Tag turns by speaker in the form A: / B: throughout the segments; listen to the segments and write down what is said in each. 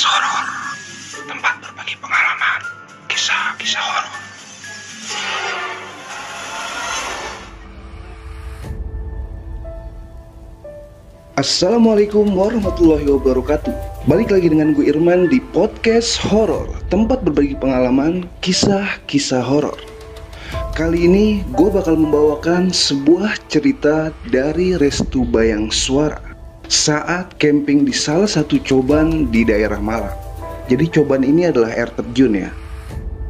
A: Podcast Horor, tempat berbagi pengalaman, kisah-kisah horor.
B: Assalamualaikum warahmatullahi wabarakatuh. Balik lagi dengan gue Irman di Podcast Horor, tempat berbagi pengalaman, kisah-kisah horor. Kali ini gue bakal membawakan sebuah cerita dari Restu Bayang Suara saat camping di salah satu coban di daerah Malang. Jadi coban ini adalah air terjun ya.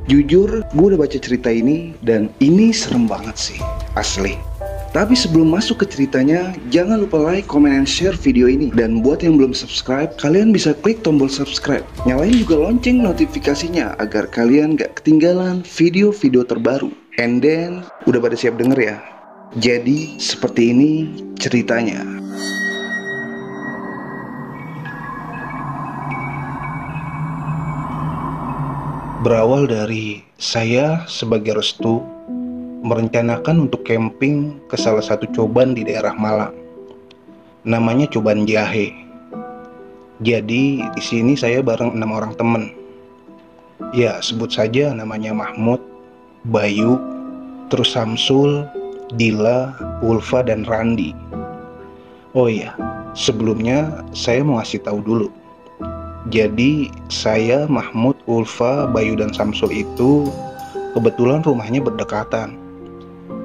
B: Jujur, gue udah baca cerita ini dan ini serem banget sih, asli. Tapi sebelum masuk ke ceritanya, jangan lupa like, comment, and share video ini. Dan buat yang belum subscribe, kalian bisa klik tombol subscribe. Nyalain juga lonceng notifikasinya agar kalian gak ketinggalan video-video terbaru. And then, udah pada siap denger ya? Jadi, seperti ini ceritanya. Berawal dari saya sebagai Restu merencanakan untuk camping ke salah satu coban di daerah Malang. Namanya Coban Jahe. Jadi di sini saya bareng 6 orang temen. Ya, sebut saja namanya Mahmud, Bayu, terus Samsul, Dila, Ulfa, dan Randi. Oh iya, sebelumnya saya mau ngasih tahu dulu. Jadi saya, Mahmud, Ulfa, Bayu, dan Samsul itu kebetulan rumahnya berdekatan,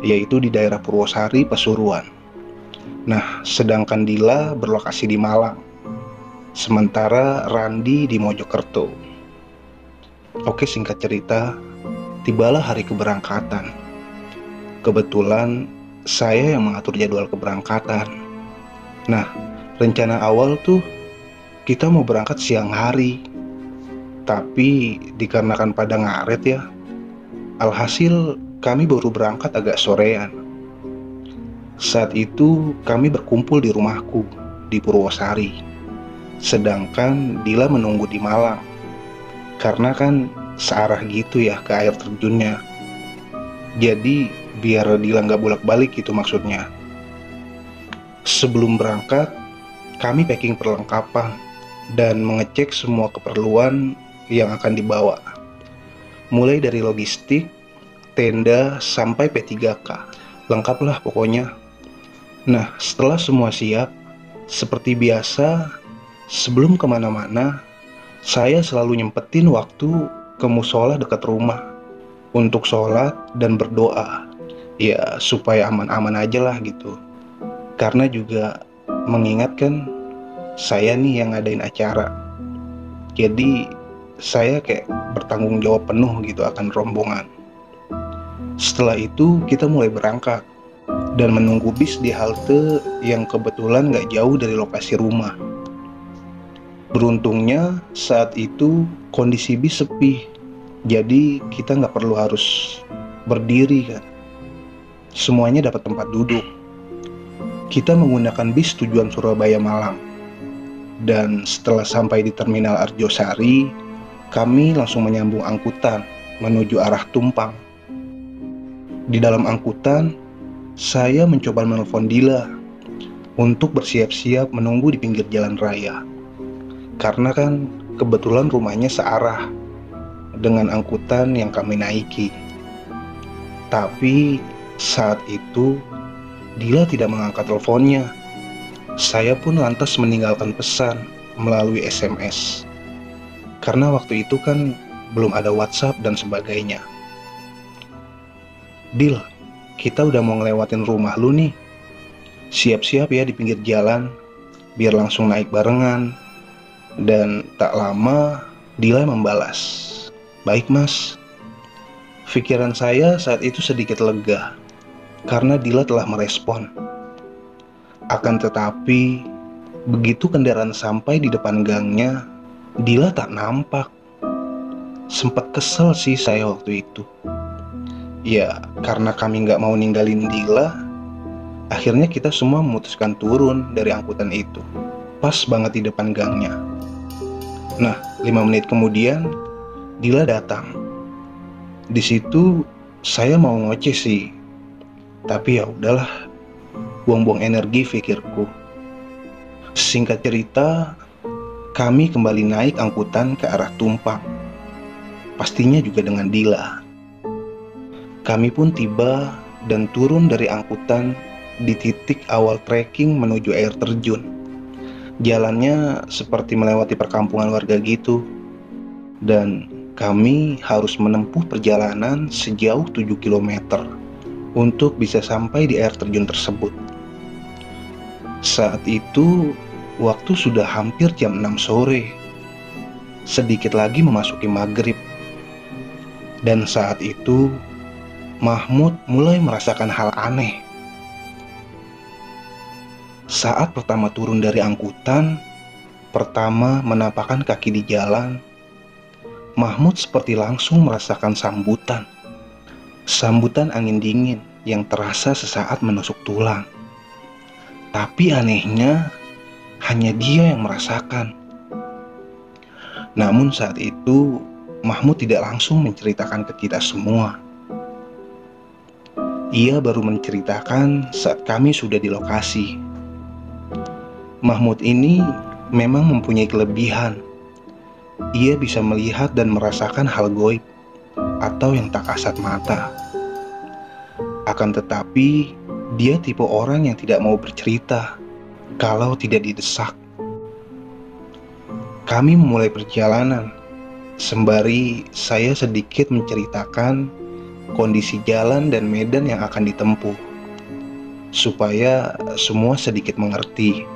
B: yaitu di daerah Purwosari, Pasuruan. Nah, sedangkan Dila berlokasi di Malang, sementara Randi di Mojokerto. Oke, singkat cerita, tibalah hari keberangkatan. Kebetulan saya yang mengatur jadwal keberangkatan. Nah, rencana awal tuh kita mau berangkat siang hari, tapi dikarenakan pada ngaret ya, alhasil kami baru berangkat agak sorean. Saat itu kami berkumpul di rumahku di Purwosari, sedangkan Dila menunggu di Malang. Karena kan searah gitu ya ke air terjunnya. Jadi biar Dila nggak bolak-balik gitu maksudnya. Sebelum berangkat, kami packing perlengkapan dan mengecek semua keperluan yang akan dibawa. Mulai dari logistik, tenda, sampai P3K. Lengkap lah pokoknya. Nah, setelah semua siap, seperti biasa, sebelum kemana-mana, saya selalu nyempetin waktu ke musola dekat rumah untuk sholat dan berdoa. Ya, supaya aman-aman aja lah gitu. Karena juga mengingatkan saya nih yang ngadain acara. Jadi, saya kayak bertanggung jawab penuh gitu akan rombongan. Setelah itu kita mulai berangkat dan menunggu bis di halte yang kebetulan gak jauh dari lokasi rumah. Beruntungnya saat itu kondisi bis sepi, jadi kita gak perlu harus berdiri kan. Semuanya dapat tempat duduk. Kita menggunakan bis tujuan Surabaya Malang. Dan setelah sampai di Terminal Arjosari, kami langsung menyambung angkutan menuju arah Tumpang. Di dalam angkutan, saya mencoba menelpon Dila untuk bersiap-siap menunggu di pinggir jalan raya. Karena kan kebetulan rumahnya searah dengan angkutan yang kami naiki. Tapi saat itu Dila tidak mengangkat teleponnya. Saya pun lantas meninggalkan pesan melalui SMS. Karena waktu itu kan belum ada WhatsApp dan sebagainya. Dil, kita udah mau ngelewatin rumah lu nih. Siap-siap ya di pinggir jalan, biar langsung naik barengan. Dan tak lama, Dila membalas, "Baik mas." Pikiran saya saat itu sedikit lega, karena Dila telah merespon. Akan tetapi, begitu kendaraan sampai di depan gangnya, Dila tak nampak. Sempat kesel sih saya waktu itu. Ya, karena kami gak mau ninggalin Dila, akhirnya kita semua memutuskan turun dari angkutan itu. Pas banget di depan gangnya. Nah, 5 menit kemudian, Dila datang. Di situ saya mau ngoceh sih. Tapi ya udahlah, buang-buang energi pikirku. Singkat cerita, Kami kembali naik angkutan ke arah Tumpang, pastinya juga dengan Dila. Kami pun tiba dan turun dari angkutan di titik awal trekking menuju air terjun. Jalannya seperti melewati perkampungan warga gitu, dan kami harus menempuh perjalanan sejauh 7 km untuk bisa sampai di air terjun tersebut. Saat itu waktu sudah hampir jam 6 sore, sedikit lagi memasuki maghrib. Dan saat itu Mahmud mulai merasakan hal aneh. Saat pertama turun dari angkutan, pertama menapakkan kaki di jalan, Mahmud seperti langsung merasakan sambutan angin dingin yang terasa sesaat menusuk tulang. Tapi anehnya, hanya dia yang merasakan. Namun saat itu, Mahmud tidak langsung menceritakan ke kita semua. Ia baru menceritakan saat kami sudah di lokasi. Mahmud ini memang mempunyai kelebihan. Ia bisa melihat dan merasakan hal gaib atau yang tak kasat mata. Akan tetapi, dia tipe orang yang tidak mau bercerita kalau tidak didesak. Kami memulai perjalanan, sembari saya sedikit menceritakan kondisi jalan dan medan yang akan ditempuh, supaya semua sedikit mengerti.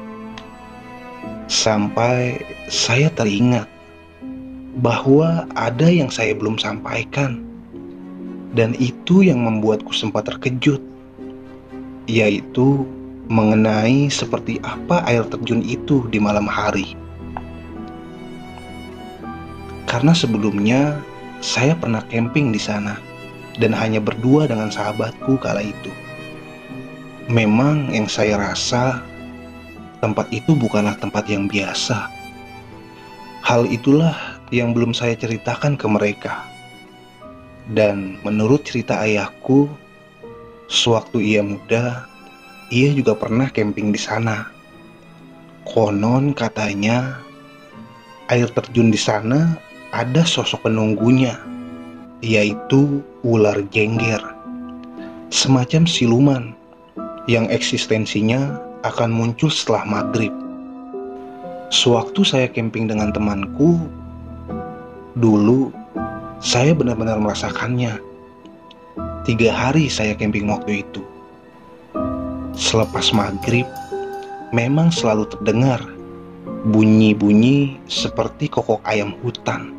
B: Sampai saya teringat bahwa ada yang saya belum sampaikan, dan itu yang membuatku sempat terkejut, yaitu mengenai seperti apa air terjun itu di malam hari. Karena sebelumnya saya pernah camping di sana dan hanya berdua dengan sahabatku kala itu. Memang yang saya rasa tempat itu bukanlah tempat yang biasa. Hal itulah yang belum saya ceritakan ke mereka. Dan menurut cerita ayahku, sewaktu ia muda, ia juga pernah camping di sana. Konon katanya, air terjun di sana ada sosok penunggunya, yaitu ular jengger, semacam siluman yang eksistensinya akan muncul setelah maghrib. Sewaktu saya camping dengan temanku, dulu saya benar-benar merasakannya. 3 hari saya camping waktu itu. Selepas maghrib, memang selalu terdengar bunyi-bunyi seperti kokok ayam hutan.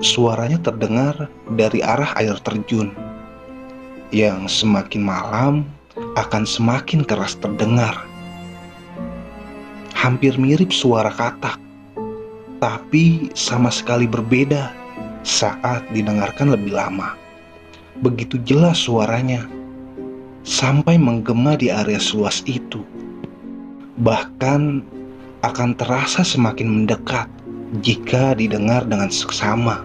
B: Suaranya terdengar dari arah air terjun, yang semakin malam akan semakin keras terdengar. Hampir mirip suara katak, tapi sama sekali berbeda saat didengarkan lebih lama. Begitu jelas suaranya, sampai menggema di area seluas itu. Bahkan akan terasa semakin mendekat jika didengar dengan seksama.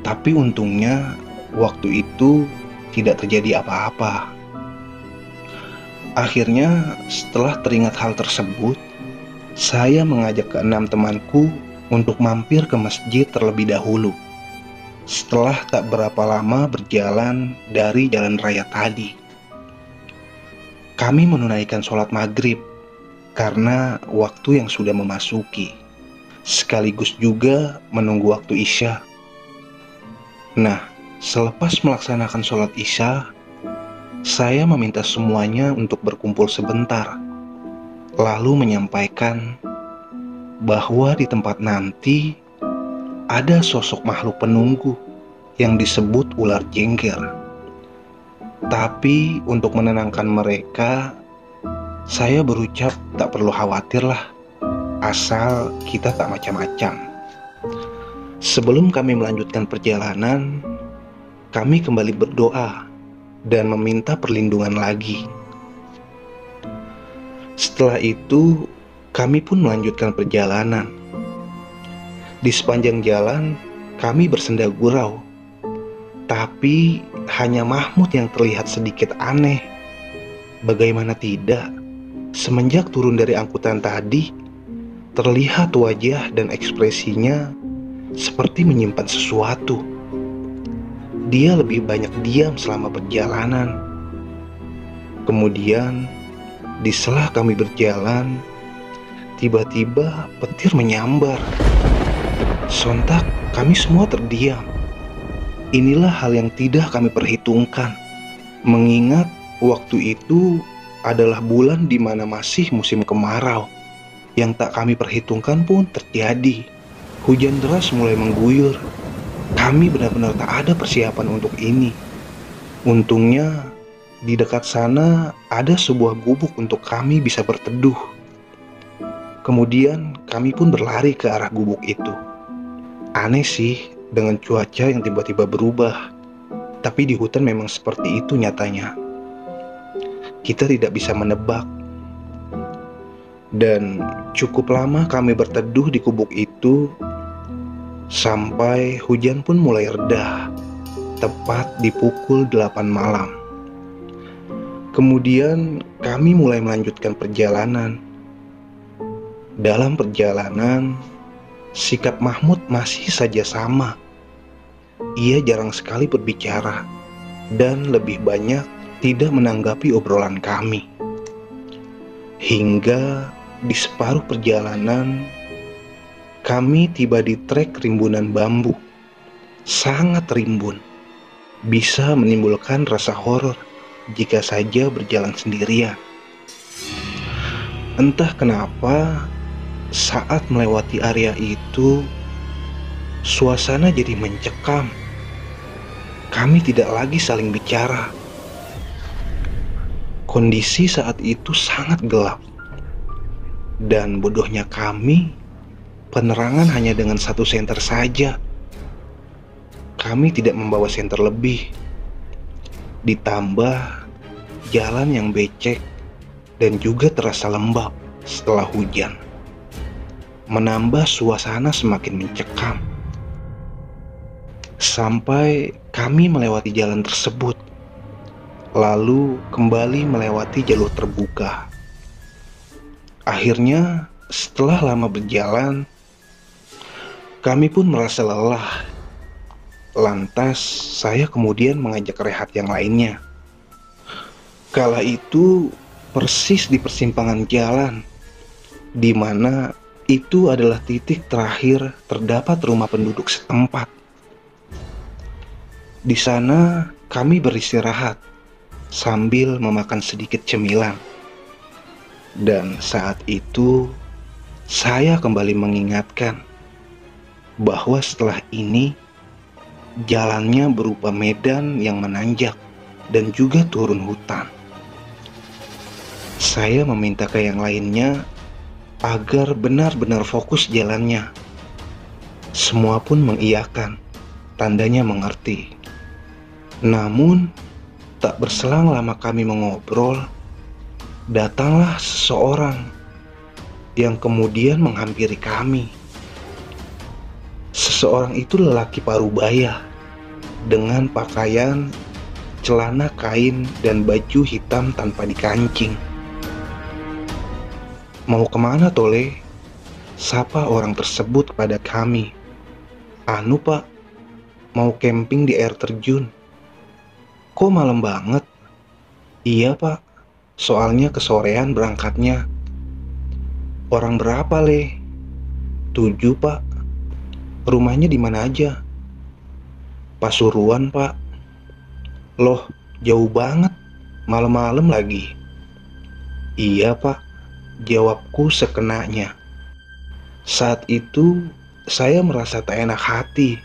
B: Tapi untungnya waktu itu tidak terjadi apa-apa. Akhirnya setelah teringat hal tersebut, saya mengajak ke-6 temanku untuk mampir ke masjid terlebih dahulu. Setelah tak berapa lama berjalan dari jalan raya tadi, kami menunaikan sholat maghrib karena waktu yang sudah memasuki, sekaligus juga menunggu waktu isya. Nah, selepas melaksanakan sholat isya, saya meminta semuanya untuk berkumpul sebentar, lalu menyampaikan bahwa di tempat nanti ada sosok makhluk penunggu yang disebut ular jengger. Tapi untuk menenangkan mereka, saya berucap tak perlu khawatirlah, asal kita tak macam-macam. Sebelum kami melanjutkan perjalanan, kami kembali berdoa dan meminta perlindungan lagi. Setelah itu, kami pun melanjutkan perjalanan. Di sepanjang jalan, kami bersenda gurau. Tapi hanya Mahmud yang terlihat sedikit aneh. Bagaimana tidak, semenjak turun dari angkutan tadi, terlihat wajah dan ekspresinya seperti menyimpan sesuatu. Dia lebih banyak diam selama perjalanan. Kemudian, di sela kami berjalan, tiba-tiba petir menyambar. Sontak kami semua terdiam. Inilah hal yang tidak kami perhitungkan, mengingat waktu itu adalah bulan di mana masih musim kemarau. Yang tak kami perhitungkan pun terjadi. Hujan deras mulai mengguyur. Kami benar-benar tak ada persiapan untuk ini. Untungnya di dekat sana ada sebuah gubuk untuk kami bisa berteduh. Kemudian kami pun berlari ke arah gubuk itu. Aneh sih dengan cuaca yang tiba-tiba berubah. Tapi di hutan memang seperti itu nyatanya. Kita tidak bisa menebak. Dan cukup lama kami berteduh di gubuk itu sampai hujan pun mulai reda, tepat di pukul 8 malam. Kemudian kami mulai melanjutkan perjalanan. Dalam perjalanan, sikap Mahmud masih saja sama. Ia jarang sekali berbicara dan lebih banyak tidak menanggapi obrolan kami. Hingga di separuh perjalanan, kami tiba di trek rimbunan bambu. Sangat rimbun. Bisa menimbulkan rasa horor jika saja berjalan sendirian. Entah kenapa, saat melewati area itu, suasana jadi mencekam. Kami tidak lagi saling bicara. Kondisi saat itu sangat gelap. Dan bodohnya kami, penerangan hanya dengan 1 senter saja. Kami tidak membawa senter lebih. Ditambah jalan yang becek dan juga terasa lembab setelah hujan, menambah suasana semakin mencekam. Sampai kami melewati jalan tersebut, lalu kembali melewati jalur terbuka. Akhirnya, setelah lama berjalan, kami pun merasa lelah. Lantas, saya kemudian mengajak rehat yang lainnya. Kala itu, persis di persimpangan jalan, di mana itu adalah titik terakhir terdapat rumah penduduk setempat. Di sana, kami beristirahat sambil memakan sedikit cemilan. Dan saat itu, saya kembali mengingatkan bahwa setelah ini, jalannya berupa medan yang menanjak dan juga turun hutan. Saya meminta ke yang lainnya agar benar-benar fokus jalannya. Semua pun mengiyakan, tandanya mengerti. Namun, tak berselang lama kami mengobrol, datanglah seseorang yang kemudian menghampiri kami. Seseorang itu lelaki parubaya dengan pakaian celana kain dan baju hitam tanpa dikancing. "Mau kemana, Tole?" sapa orang tersebut kepada kami. "Anu, Pak, mau camping di air terjun." "Kok malam banget?" "Iya, Pak, soalnya kesorean berangkatnya." "Orang berapa, Le?" "7, Pak." "Rumahnya di mana aja?" "Pasuruan, Pak." "Loh, jauh banget, malam-malam lagi." "Iya, Pak," jawabku sekenanya. Saat itu, saya merasa tak enak hati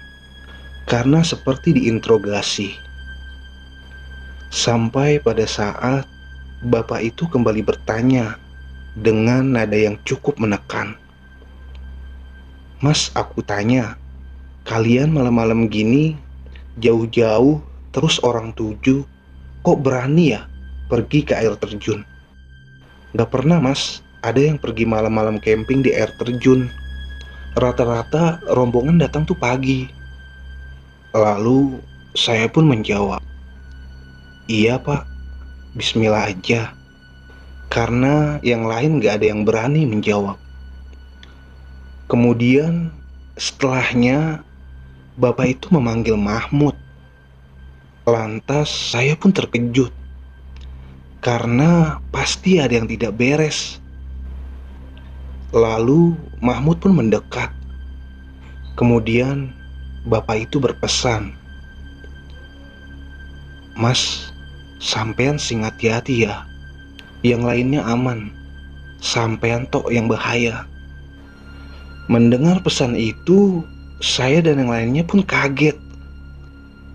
B: karena seperti diinterogasi. Sampai pada saat bapak itu kembali bertanya dengan nada yang cukup menekan. "Mas," aku tanya, "kalian malam-malam gini jauh-jauh terus orang 7, kok berani ya pergi ke air terjun?" "Gak pernah, Mas, ada yang pergi malam-malam camping di air terjun. Rata-rata rombongan datang tuh pagi." Lalu saya pun menjawab, "Iya, Pak, bismillah aja." Karena yang lain gak ada yang berani menjawab. Kemudian setelahnya bapak itu memanggil Mahmud. Lantas saya pun terkejut karena pasti ada yang tidak beres. Lalu Mahmud pun mendekat. Kemudian bapak itu berpesan, "Mas, sampean sing hati-hati ya. Yang lainnya aman. Sampean tok yang bahaya." Mendengar pesan itu, saya dan yang lainnya pun kaget.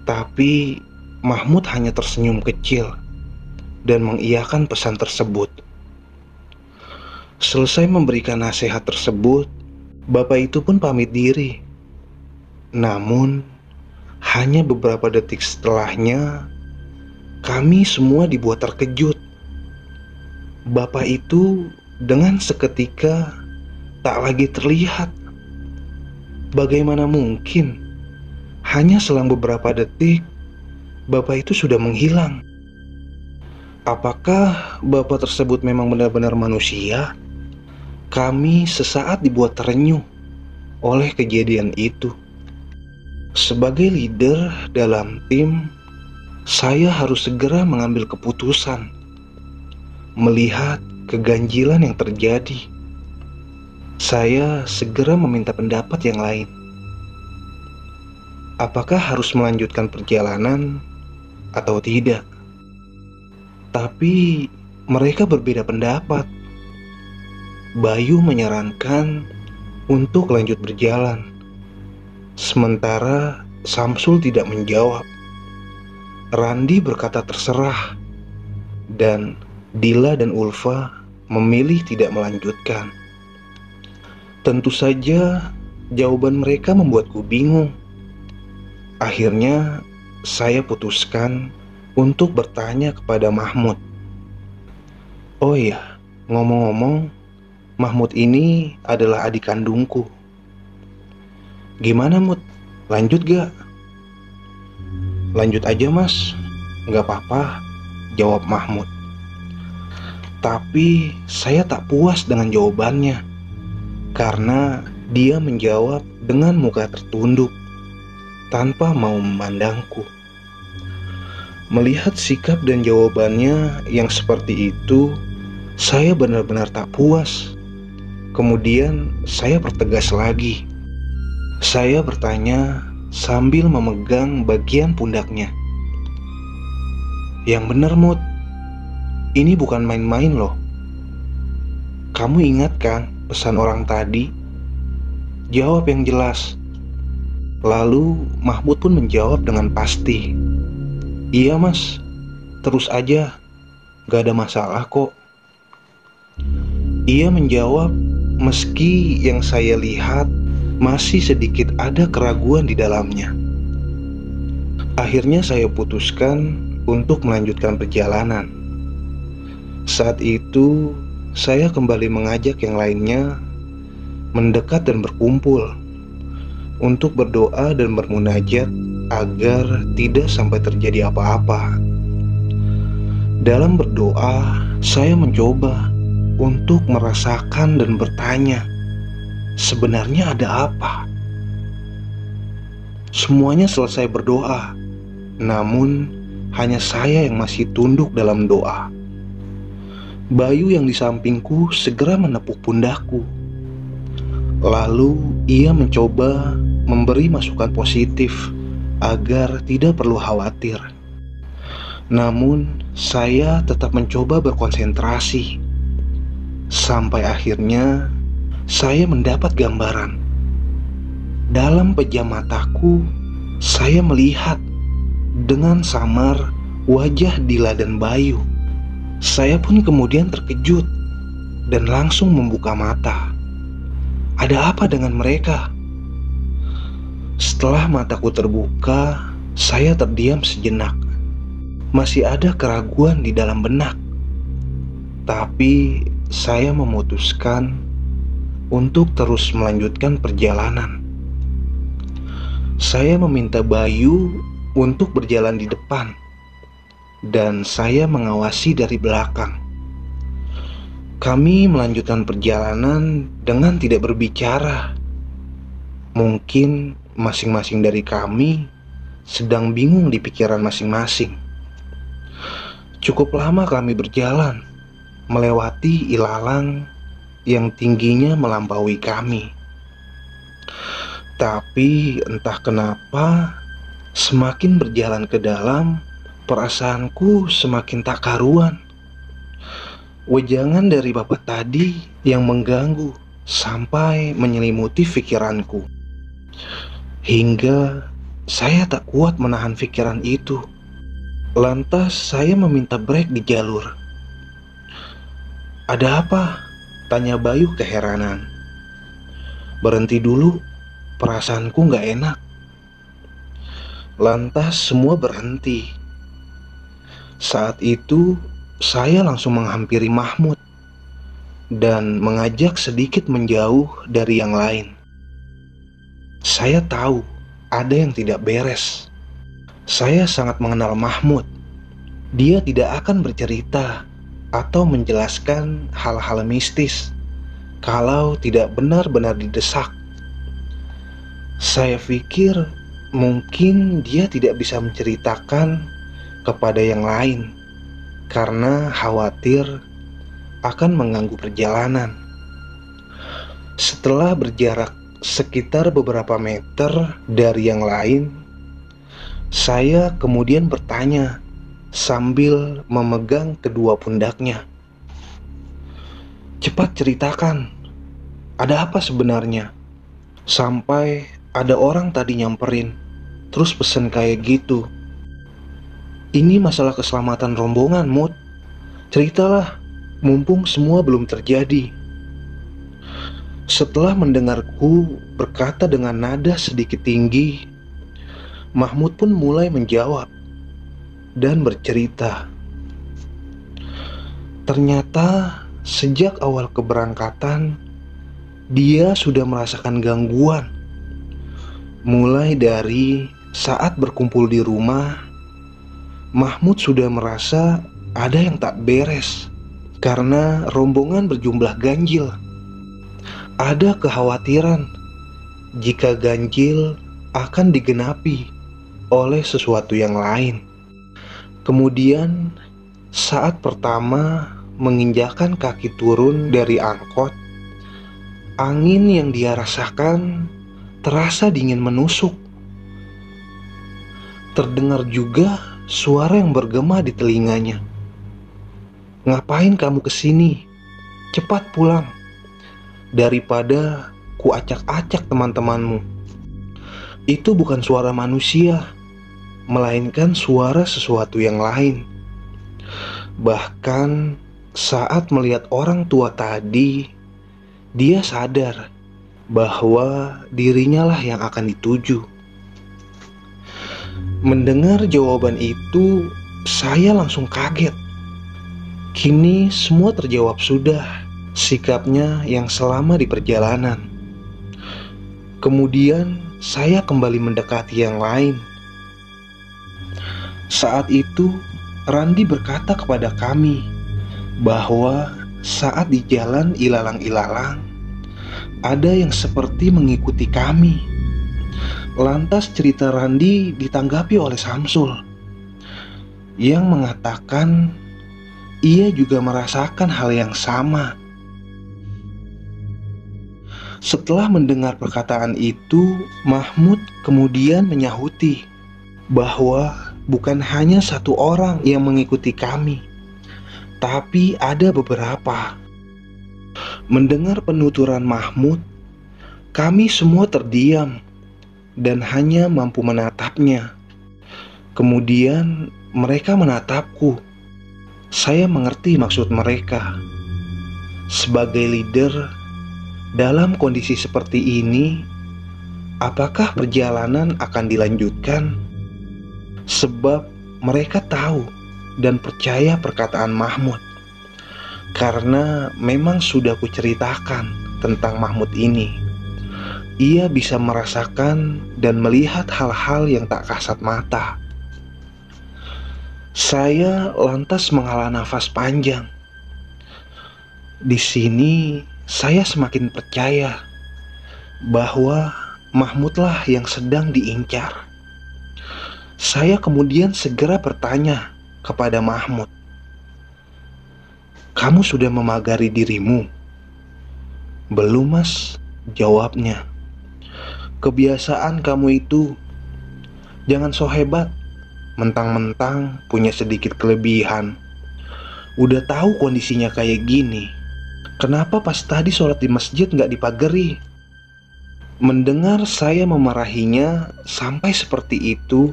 B: Tapi Mahmud hanya tersenyum kecil dan mengiyakan pesan tersebut. Selesai memberikan nasihat tersebut, bapak itu pun pamit diri. Namun, hanya beberapa detik setelahnya, kami semua dibuat terkejut. Bapak itu dengan seketika tak lagi terlihat. Bagaimana mungkin? Hanya selang beberapa detik, bapak itu sudah menghilang. Apakah bapak tersebut memang benar-benar manusia? Kami sesaat dibuat terenyuh oleh kejadian itu. Sebagai leader dalam tim, saya harus segera mengambil keputusan. Melihat keganjilan yang terjadi, saya segera meminta pendapat yang lain. Apakah harus melanjutkan perjalanan atau tidak? Tapi mereka berbeda pendapat. Bayu menyarankan untuk lanjut berjalan, sementara Samsul tidak menjawab. Randi berkata terserah, dan Dila dan Ulfa memilih tidak melanjutkan. Tentu saja jawaban mereka membuatku bingung. Akhirnya saya putuskan untuk bertanya kepada Mahmud. "Oh iya, ngomong-ngomong, Mahmud ini adalah adik kandungku. Gimana Mud? Lanjut gak?" "Lanjut aja mas, gak apa-apa," jawab Mahmud. Tapi saya tak puas dengan jawabannya, karena dia menjawab dengan muka tertunduk, tanpa mau memandangku. Melihat sikap dan jawabannya yang seperti itu, saya benar-benar tak puas. Kemudian saya pertegas lagi. Saya bertanya sambil memegang bagian pundaknya. "Yang benar Mud, ini bukan main-main loh. Kamu ingat kan pesan orang tadi? Jawab yang jelas." Lalu Mahmud pun menjawab dengan pasti, "Iya mas, terus aja, gak ada masalah kok." Ia menjawab meski yang saya lihat masih sedikit ada keraguan di dalamnya. Akhirnya saya putuskan untuk melanjutkan perjalanan. Saat itu saya kembali mengajak yang lainnya mendekat dan berkumpul untuk berdoa dan bermunajat agar tidak sampai terjadi apa-apa. Dalam berdoa, saya mencoba untuk merasakan dan bertanya, sebenarnya ada apa? Semuanya selesai berdoa, namun hanya saya yang masih tunduk dalam doa. Bayu yang di sampingku segera menepuk pundakku. Lalu ia mencoba memberi masukan positif agar tidak perlu khawatir. Namun saya tetap mencoba berkonsentrasi. Sampai akhirnya saya mendapat gambaran. Dalam pejam mataku, saya melihat dengan samar wajah Dila dan Bayu. Saya pun kemudian terkejut dan langsung membuka mata. Ada apa dengan mereka? Setelah mataku terbuka, saya terdiam sejenak. Masih ada keraguan di dalam benak. Tapi saya memutuskan untuk terus melanjutkan perjalanan. Saya meminta Bayu untuk berjalan di depan, dan saya mengawasi dari belakang. Kami melanjutkan perjalanan dengan tidak berbicara Mungkin masing-masing dari kami sedang bingung di pikiran masing-masing. Cukup lama kami berjalan, melewati ilalang yang tingginya melampaui kami. Tapi entah kenapa, semakin berjalan ke dalam, perasaanku semakin tak karuan. Wejangan dari bapak tadi yang mengganggu sampai menyelimuti pikiranku. Hingga saya tak kuat menahan pikiran itu. Lantas saya meminta brek di jalur. "Ada apa?" tanya Bayu keheranan. "Berhenti dulu, perasaanku gak enak." Lantas semua berhenti. Saat itu saya langsung menghampiri Mahmud dan mengajak sedikit menjauh dari yang lain. Saya tahu ada yang tidak beres. Saya sangat mengenal Mahmud. Dia tidak akan bercerita atau menjelaskan hal-hal mistis kalau tidak benar-benar didesak. Saya pikir mungkin dia tidak bisa menceritakan kepada yang lain karena khawatir akan mengganggu perjalanan. Setelah berjarak sekitar beberapa meter dari yang lain, saya kemudian bertanya sambil memegang kedua pundaknya. "Cepat ceritakan, ada apa sebenarnya? Sampai ada orang tadi nyamperin, terus pesen kayak gitu. Ini masalah keselamatan rombongan, Mut. Ceritalah, mumpung semua belum terjadi." Setelah mendengarku berkata dengan nada sedikit tinggi, Mahmud pun mulai menjawab dan bercerita. Ternyata sejak awal keberangkatan, dia sudah merasakan gangguan. Mulai dari saat berkumpul di rumah, Mahmud sudah merasa ada yang tak beres karena rombongan berjumlah ganjil. Ada kekhawatiran jika ganjil akan digenapi oleh sesuatu yang lain. Kemudian saat pertama menginjakkan kaki turun dari angkot, angin yang dia rasakan terasa dingin menusuk. Terdengar juga suara yang bergema di telinganya. "Ngapain kamu kesini? Cepat pulang, daripada ku acak-acak teman-temanmu." Itu bukan suara manusia, melainkan suara sesuatu yang lain. Bahkan saat melihat orang tua tadi, dia sadar bahwa dirinya lah yang akan dituju. Mendengar jawaban itu, saya langsung kaget. Kini semua terjawab sudah, sikapnya yang selama di perjalanan. Kemudian saya kembali mendekati yang lain. Saat itu Randi berkata kepada kami bahwa saat di jalan ilalang-ilalang ada yang seperti mengikuti kami. Lantas cerita Randi ditanggapi oleh Samsul yang mengatakan ia juga merasakan hal yang sama. Setelah mendengar perkataan itu, Mahmud kemudian menyahuti bahwa bukan hanya satu orang yang mengikuti kami, tapi ada beberapa. Mendengar penuturan Mahmud, kami semua terdiam dan hanya mampu menatapnya. Kemudian mereka menatapku. Saya mengerti maksud mereka. Sebagai leader, dalam kondisi seperti ini, apakah perjalanan akan dilanjutkan? Sebab mereka tahu dan percaya perkataan Mahmud. Karena memang sudah kuceritakan tentang Mahmud ini. Ia bisa merasakan dan melihat hal-hal yang tak kasat mata. Saya lantas menghela nafas panjang. Di sini saya semakin percaya bahwa Mahmudlah yang sedang diincar. Saya kemudian segera bertanya kepada Mahmud, "Kamu sudah memagari dirimu?" "Belum, Mas," jawabnya. "Kebiasaan kamu itu, jangan so hebat, mentang-mentang punya sedikit kelebihan. Udah tahu kondisinya kayak gini, kenapa pas tadi sholat di masjid nggak dipagari?" Mendengar saya memarahinya sampai seperti itu,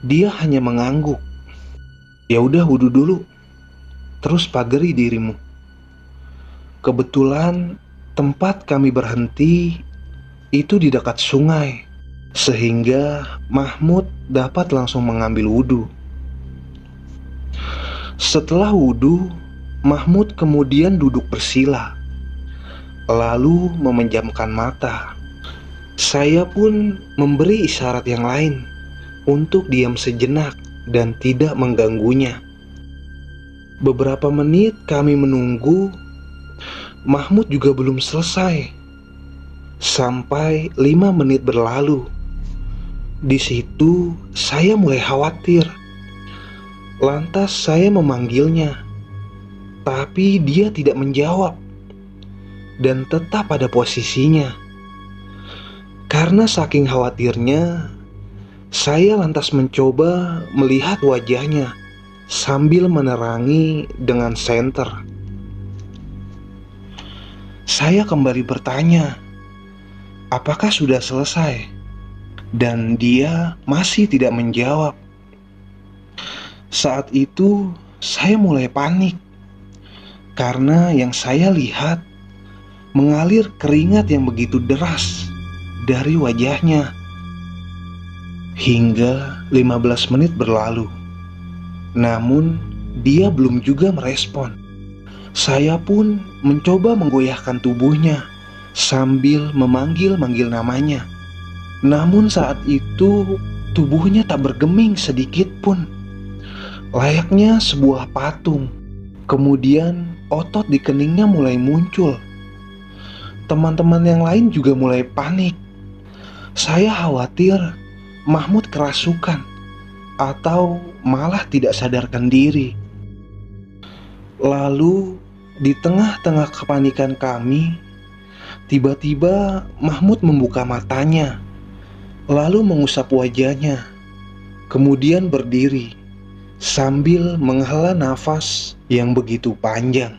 B: dia hanya mengangguk. "Ya udah, wudhu dulu, terus pagari dirimu." Kebetulan tempat kami berhenti itu di dekat sungai, sehingga Mahmud dapat langsung mengambil wudhu. Setelah wudhu, Mahmud kemudian duduk bersila, lalu memejamkan mata. Saya pun memberi isyarat yang lain untuk diam sejenak dan tidak mengganggunya. Beberapa menit kami menunggu, Mahmud juga belum selesai. Sampai 5 menit berlalu. Di situ saya mulai khawatir. Lantas saya memanggilnya, tapi dia tidak menjawab dan tetap pada posisinya. Karena saking khawatirnya, saya lantas mencoba melihat wajahnya sambil menerangi dengan senter. Saya kembali bertanya, apakah sudah selesai? Dan dia masih tidak menjawab. Saat itu saya mulai panik, karena yang saya lihat mengalir keringat yang begitu deras dari wajahnya. Hingga 15 menit berlalu, namun dia belum juga merespon. Saya pun mencoba menggoyahkan tubuhnya sambil memanggil-manggil namanya. Namun saat itu tubuhnya tak bergeming sedikit pun, layaknya sebuah patung. Kemudian otot di keningnya mulai muncul. Teman-teman yang lain juga mulai panik. Saya khawatir Mahmud kerasukan atau malah tidak sadarkan diri. Lalu di tengah-tengah kepanikan kami, tiba-tiba Mahmud membuka matanya, lalu mengusap wajahnya, kemudian berdiri sambil menghela nafas yang begitu panjang.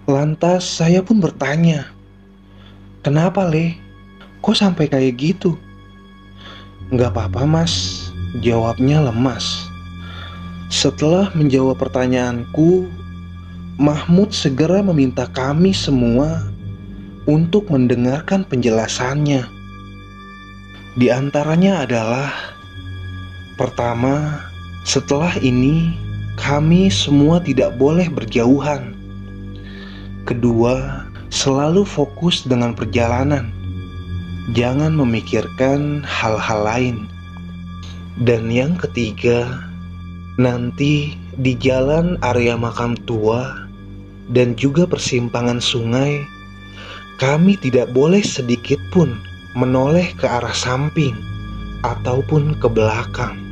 B: Lantas saya pun bertanya, "Kenapa, Le? Kok sampai kayak gitu?" "Nggak apa-apa, Mas," jawabnya lemas. Setelah menjawab pertanyaanku, Mahmud segera meminta kami semua untuk mendengarkan penjelasannya. Di antaranya adalah, pertama, setelah ini kami semua tidak boleh berjauhan. Kedua, selalu fokus dengan perjalanan. Jangan memikirkan hal-hal lain. Dan yang ketiga, nanti di jalan area makam tua dan juga persimpangan sungai, kami tidak boleh sedikit pun menoleh ke arah samping ataupun ke belakang.